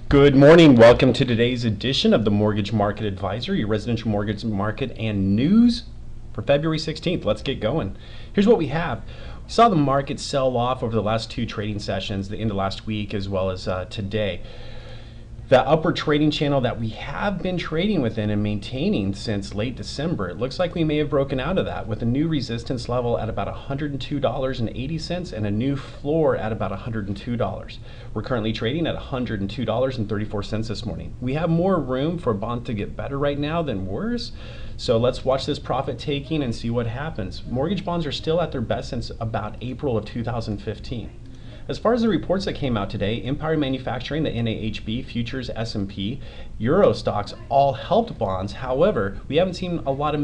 Good morning. Welcome to today's edition of the Mortgage Market Advisor, your residential mortgage market and news for February 16th. Let's get going. Here's what we have. We saw the market sell off over the last two trading sessions, the end of last week as well as today. The upward trading channel that we have been trading within and maintaining since late December, it looks like we may have broken out of that with a new resistance level at about $102.80 and a new floor at about $102. We're currently trading at $102.34 this morning. We have more room for bond to get better right now than worse. So let's watch this profit taking and see what happens. Mortgage bonds are still at their best since about April of 2015. As far as the reports that came out today, Empire Manufacturing, the NAHB, Futures, S&P, Euro stocks all helped bonds. However, we haven't seen a lot of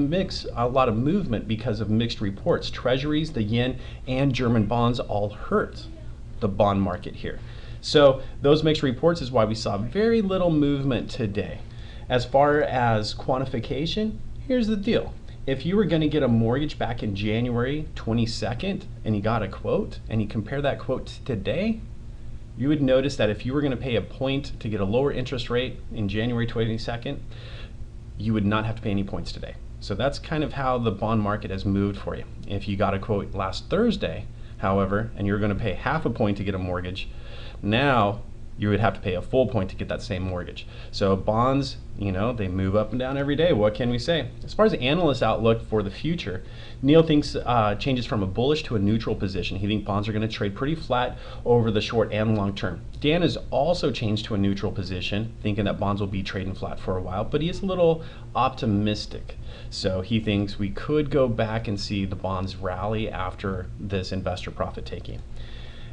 movement because of mixed reports. Treasuries, the yen, and German bonds all hurt the bond market here. So those mixed reports is why we saw very little movement today. As far as quantification, here's the deal. If you were going to get a mortgage back in January 22nd and you got a quote and you compare that quote to today, you would notice that if you were going to pay a point to get a lower interest rate in January 22nd, you would not have to pay any points today. So that's kind of how the bond market has moved for you. If you got a quote last Thursday, however, and you're going to pay half a point to get a mortgage, now you would have to pay a full point to get that same mortgage. So bonds, they move up and down every day. What can we say? As far as the analyst outlook for the future, Neil thinks changes from a bullish to a neutral position. He thinks bonds are going to trade pretty flat over the short and long term. Dan has also changed to a neutral position, thinking that bonds will be trading flat for a while, but he is a little optimistic. So he thinks we could go back and see the bonds rally after this investor profit taking.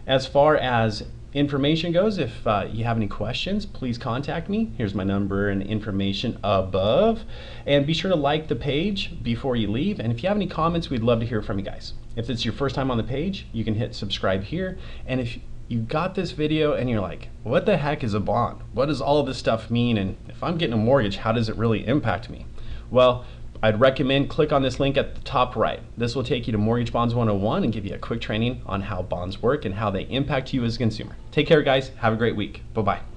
As far as information goes, if you have any questions, please contact me. Here's my number and information above. And be sure to like the page before you leave. And if you have any comments, we'd love to hear from you guys. If it's your first time on the page, you can hit subscribe here. And if you got this video and you're like, what the heck is a bond? What does all of this stuff mean? And if I'm getting a mortgage, how does it really impact me? Well, I'd recommend click on this link at the top right. This will take you to Mortgage Bonds 101 and give you a quick training on how bonds work and how they impact you as a consumer. Take care, guys. Have a great week. Bye-bye.